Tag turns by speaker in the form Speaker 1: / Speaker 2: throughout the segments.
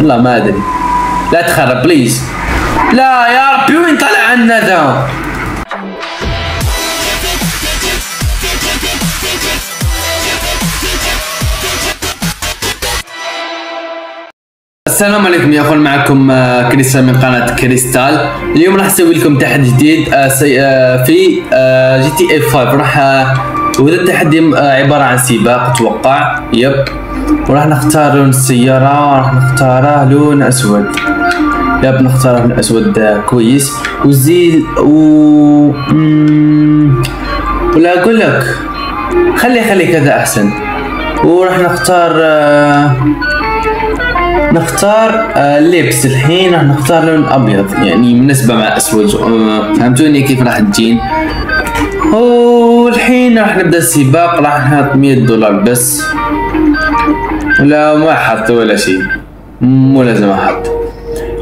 Speaker 1: والله ما ادري. لا تخرب بليز. لا يا ربي وين طلع عنا ذا؟ السلام عليكم يا اخوان، معكم كريستال من قناة كريستال. اليوم راح اسوي لكم تحدي جديد في جي تي اي 5. وهذا التحدي عبارة عن سباق اتوقع. يب، وراح نختار لون السيارة، راح نختاره لون اسود. يب، نختاره لون اسود كويس. وزيل ولا اقول لك خلي كذا احسن. وراح نختار اللبس. الحين راح نختار لون ابيض، يعني مناسبة مع اسود. فهمتوني كيف راح تجين؟ والحين راح نبدا السباق. راح نحط $100 بس. لا ما احط ولا شيء، مو لازم احط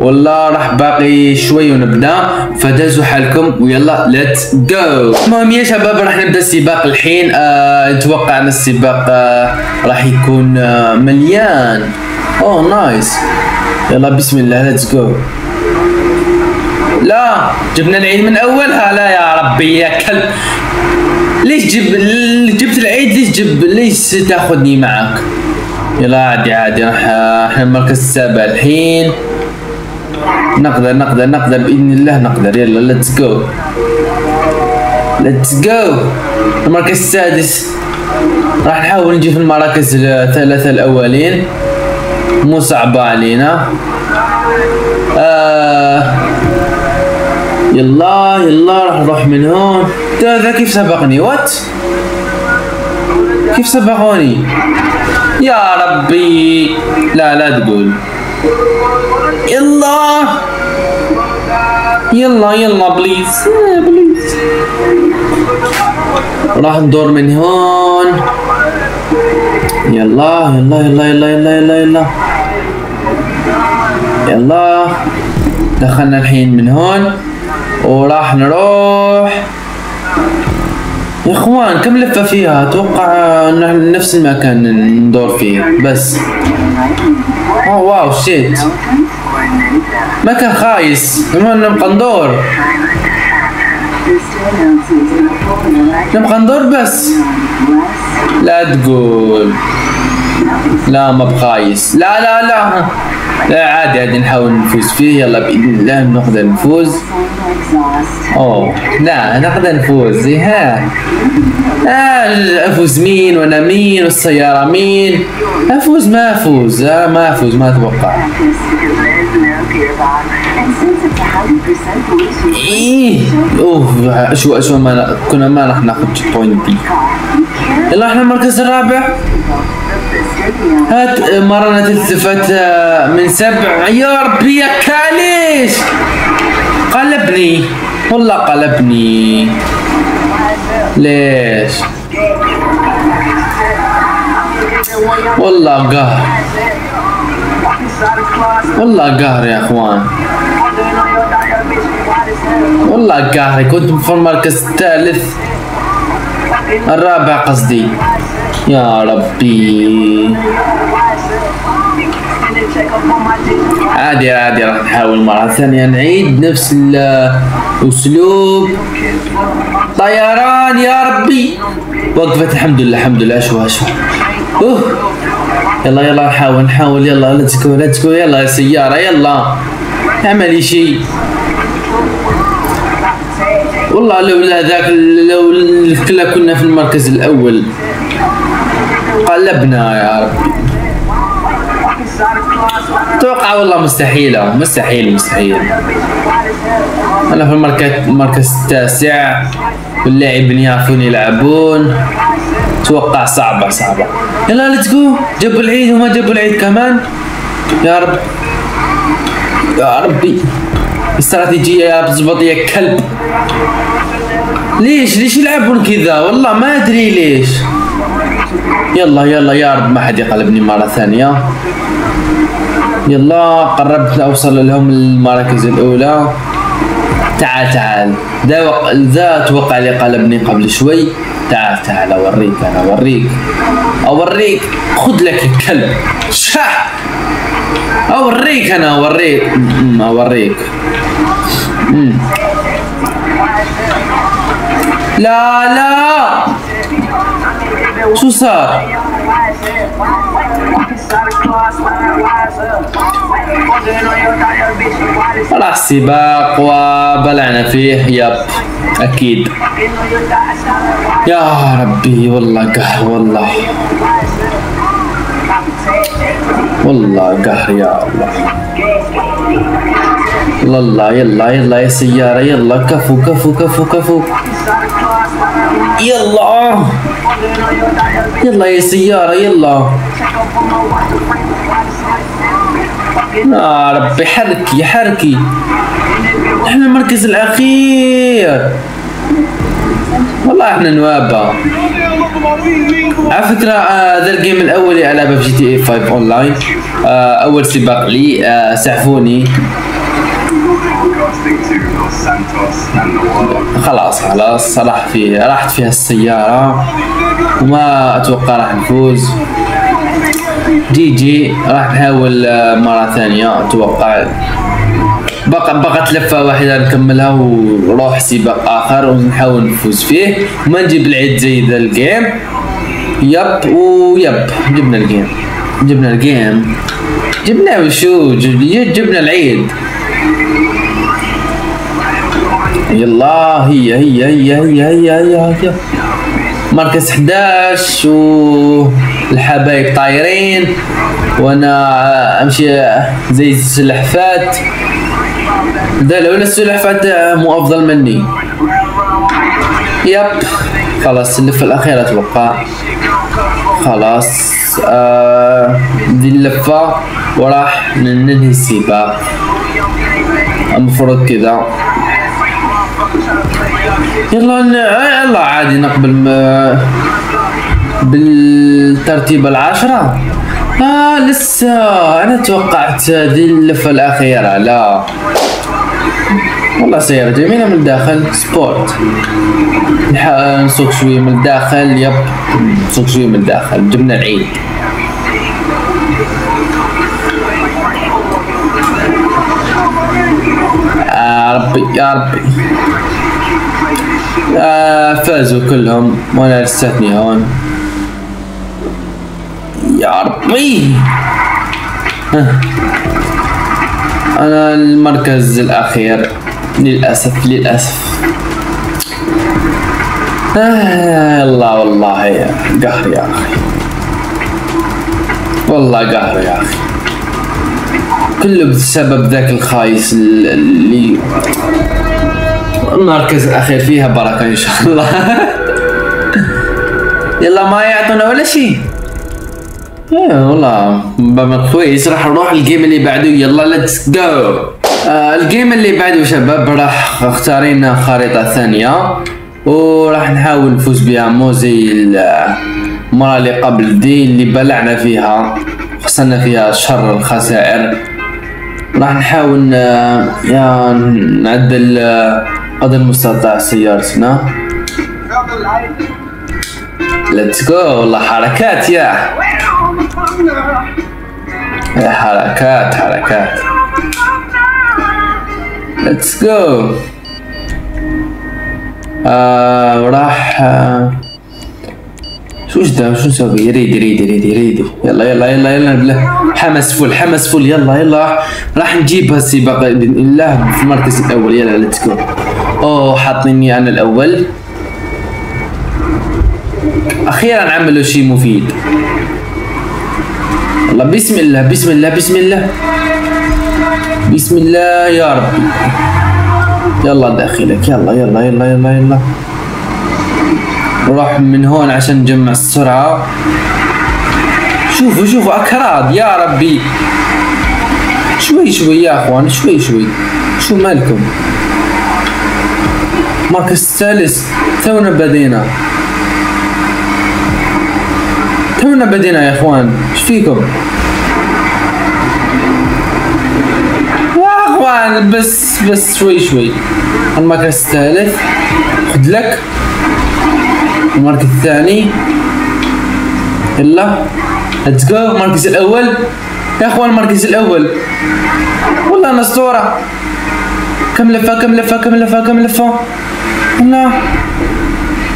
Speaker 1: والله. راح باقي شوي ونبدا، فدازوا حالكم ويلا ليتس جو. المهم يا شباب راح نبدا السباق الحين. اتوقع ان السباق راح يكون مليان. اوه نايس. يلا بسم الله ليتس جو. لا جبنا العيد من اولها. لا يا ربي يا كلب، ليش جبت العيد؟ ليش تاخذني معك؟ يلا عادي احنا المركز السابع الحين. نقدر باذن الله نقدر. يلا ليتس جو. المركز السادس. راح نحاول نجي في المراكز الثلاثة الاولين، مو صعبة علينا. يلا راح نروح من هون. ذا كيف سبقني؟ وات؟ كيف سبقوني؟ يا ربي. لا تقول. يلا بليز. راح ندور من هون. يلا دخلنا الحين من هون وراح نروح. يا اخوان كم لفة فيها؟ اتوقع نفس المكان ندور فيه بس. اوه واو شيت، مكان خايس. كمان نبقى ندور بس. لا تقول. لا ما بخايس. لا عادي نحاول نفوز فيه. يلا باذن الله نقدر نفوز. اوه لا نقدر نفوز. ها افوز مين وانا مين والسيارة مين؟ افوز ما اتوقع. اوه شو ما كنا ما راح ناخذ بوينت دي. يلا احنا المركز الرابع. هات مرة تلتفت من 7. يا ربي يا كاليش، قلبني والله قلبني. ليش؟ والله قهر يا اخوان، والله قهري. كنت في المركز الرابع قصدي. يا ربي. عادي راح نحاول مرة ثانية نعيد نفس الأسلوب. طيران يا ربي. وقفت الحمد لله. أشوى يلا نحاول. يلا ليتس جو. يلا يا سيارة يلا اعملي شيء. والله لولا ذاك لو كلنا كنا في المركز الأول قلبنا يا ربي. اتوقع والله مستحيل. انا في المركز التاسع واللاعبين يعرفون يلعبون. اتوقع صعبة. يلا ليتس جو. جابوا العيد وما جابوا العيد كمان. يا ربي استراتيجية يا بتزبط يا كلب. ليش يلعبون كذا؟ والله ما ادري ليش. يلا يا رب ما حد يقلبني مرة ثانية. يلا قربت اوصل لهم المراكز الاولى. تعال ذا اتوقع اللي قلبني قبل شوي. تعال اوريك. خذ لك الكلب. شح اوريك انا اوريك. لا لا شو صار؟ راح سباق وبلعنا فيه. يب اكيد. يا ربي والله قهر، والله قهر يا الله. يلا يا سيارة، يلا كفو. يلا يا سيارة يلا. يا ربي حركي. احنا المركز الاخير والله، احنا نوابة. على فكرة ذا الجيم الاول اللي العبه في GTA 5 اونلاين، اول سباق لي. سعفوني. خلاص راحت فيها السيارة وما اتوقع راح نفوز. جي راح نحاول مرة ثانية اتوقع. بقت لفة واحدة نكملها ونروح سباق اخر ونحاول نفوز فيه وما نجيب العيد زي ذا الجيم. يب جبنا الجيم جبنا وشو جبنا العيد. يلا هي مركز 11 والحبايب طايرين وانا امشي زي السلحفات. ذا لو السلحفات مو افضل مني. يب خلاص اللفة الأخيرة أتوقع. خلاص دي اللفة وراح ننهي السباق المفروض كذا. يلا عادي نقبل بالترتيب العشرة. لسه أنا توقعت دي اللفة الأخيرة. لا والله سيارة جميلة من الداخل، سبورت. نسوق شوية من الداخل. يب نسوق شوية من الداخل. جبنا العيد. يا ربي فازوا كلهم وانا لساتني هون. يا ربي انا المركز الاخير للاسف. يلا والله قهر يا اخي، والله قهر يا اخي، كله بسبب ذاك الخايس اللي المركز الاخير. فيها بركه ان شاء الله. يلا ما يعطونا ولا شيء. والله كويس. راح نروح الجيم اللي بعده. يلا ليتس جو. الجيم اللي بعده شباب راح اختارين خريطة ثانية وراح نحاول نفوز بها، مو زي المرة اللي قبل دي اللي بلعنا فيها خسرنا فيها شر الخسائر. راح نحاول نعدل قدر المستطاع سيارتنا. ليتس جو. والله حركات يا حركات. ليتس جو. وراح شو نسوي؟ يريد. يلا بلا حماس فل. يلا راح نجيب هالسباق باذن الله في المركز الاول. يلا ليتس جو. حاطيني انا الاول. اخيرا عملوا شيء مفيد. والله بسم الله يا ربي. يلا داخلك. يلا نروح من هون عشان نجمع السرعة. شوفوا اكراد يا ربي. شوي يا اخوان، شوي. شو مالكم؟ مركز الثالث. تونا بدينا يا اخوان. ايش فيكم يا اخوان؟ بس شوي. المركز الثالث خذ لك. المركز الثاني. يلا ليتس جو. المركز الاول. يا اخوان المركز الاول، والله انا اسطورة. كم لفة كم لفة كم لفة كم لفة؟ لا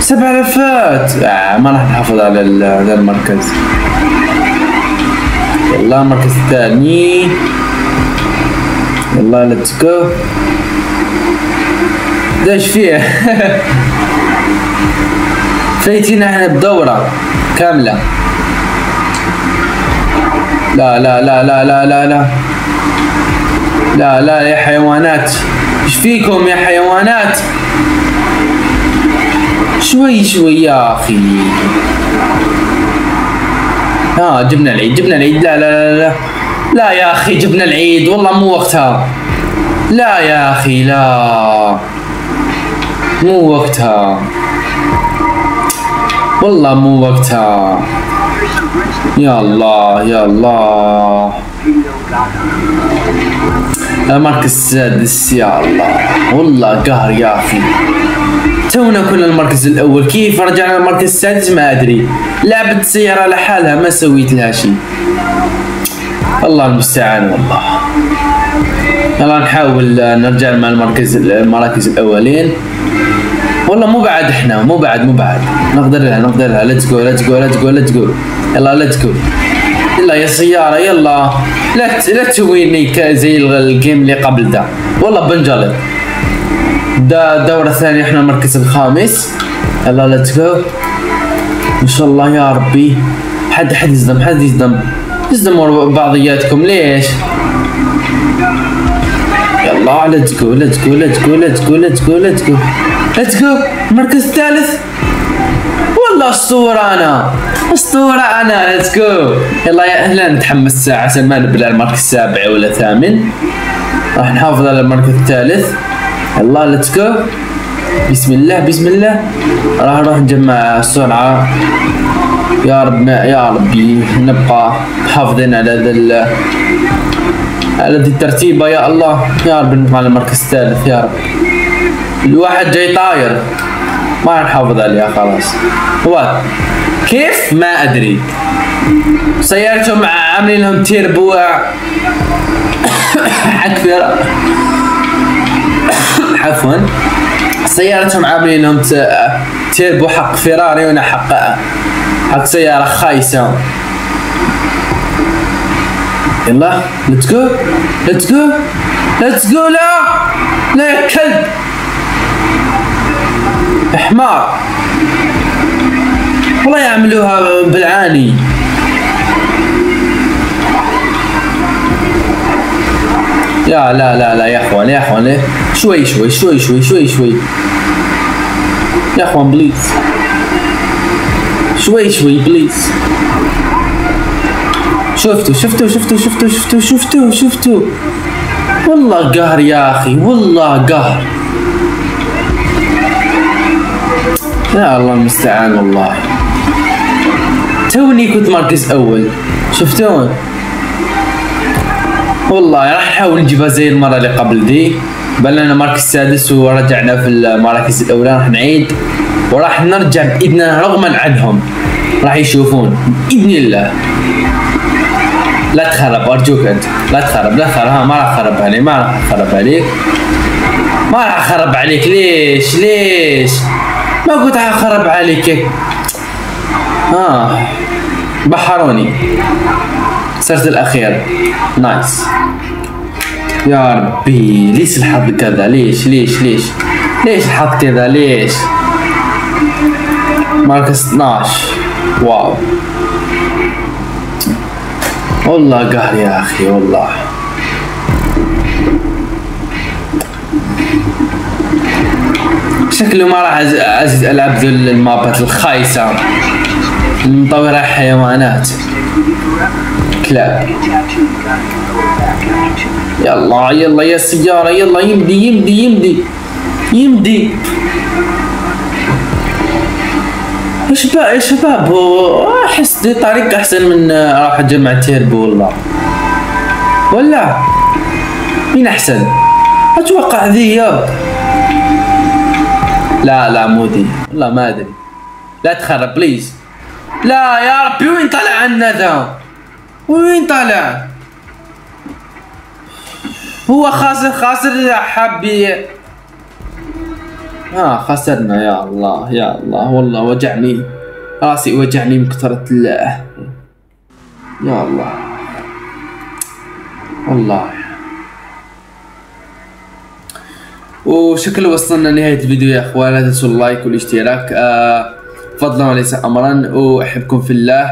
Speaker 1: 7 لفات. ما راح نحافظ على هذا المركز. يلا المركز الثاني، يلا ليتس جو. ايش فيه؟ فايتين احنا بدورة كاملة. لا لا لا لا لا لا لا لا لا يا حيوانات، ايش فيكم يا حيوانات؟ شوي شوي يا اخي. جبنا العيد جبنا العيد. لا لا لا لا لا يا اخي، جبنا العيد والله مو وقتها. لا يا اخي لا، مو وقتها والله مو وقتها. يا الله يا الله. المركز السادس يا الله، والله قهر يا اخي. تونا كنا المركز الاول، كيف رجعنا المركز السادس ما ادري. لعبة السيارة لحالها ما سويت لها شيء. الله المستعان والله. يلا نحاول نرجع مع المراكز الاولين. والله مو بعد احنا، مو بعد نقدر لها. ليتس جو ليتس جو ليتس جو ليتس جو. يلا ليتس جو. يلا يا سيارة يلا، لا تسويني زي الجيم اللي قبل ده، والله بنجلط. ده الدورة الثانية، احنا المركز الخامس. يلا ليتس جو ان شاء الله يا ربي. حد يصدموا بعضياتكم ليش؟ يلا ليتس جو ليتس جو ليتس جو ليتس جو ليتس جو ليتس جو ليتس جو. المركز الثالث، والله اسطورة انا ليتس جو. يلا يا اهلا، نتحمس عشان ما نبلع المركز السابع ولا ثامن. راح نحافظ على المركز الثالث. يلا ليتس جو. بسم الله بسم الله. راح نروح نجمع السرعة يا رب، يا ربي نبقى محافظين على هذه الترتيبة يا الله. يا رب نبقى على المركز الثالث يا رب. الواحد جاي طاير ما نحافظ عليها خلاص. هو كيف ما ادري. سيارتهم عاملين لهم تيربو حق عفوا، سيارتهم عاملين لهم تيربو حق فيراري، وانا حق سيارة خايسة. يلا ليتس جو ليتس جو ليتس جو. لا يا كلب حمار، والله يعملوها بالعاني. لا لا لا لا يا اخوان يا اخوان، شوي شوي شوي شوي شوي شوي يا اخوان بليز، شوي شوي بليز. شفتوا والله قهر يا اخي، والله قهر. يا الله المستعان والله. توني كنت مركز اول، شفتون؟ والله راح نحاول نجيبها زي المرة اللي قبل دي. بلنا مركز سادس ورجعنا في المراكز الاولى. راح نعيد وراح نرجع باذن الله رغما عنهم. راح يشوفون باذن الله. لا تخرب ارجوك انت، لا تخرب ما راح اخرب عليك، ما راح اخرب عليك. ليش ما قلت راح اخرب عليك؟ بحروني. صرت الاخير. نايس يا ربي. ليش الحظ كذا؟ ليش الحظ كذا؟ ليش؟ مركز 12. واو والله قهر يا اخي والله. شكله ما راح العب ذو المابات الخايسة المطورة حيوانات كلاب. يلا يا سيارة يلا، يمدي يا شباب احس دي طريق احسن من راح اجمع تيربو والله. ولا مين احسن؟ اتوقع ذي ياب. لا مو ذي والله ما ادري. لا تخرب بليز. لا يا ربي، وين طلع عنا ذا؟ وين طلع؟ هو خاسر حبي. خسرنا. يا الله يا الله، والله وجعني راسي، وجعني من كثرة الله. يا الله والله. وشكله وصلنا لنهاية الفيديو يا اخوان. لا تنسوا اللايك والاشتراك فضلا وليس امرا، واحبكم في الله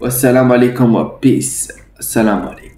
Speaker 1: والسلام عليكم وبيس. السلام عليكم.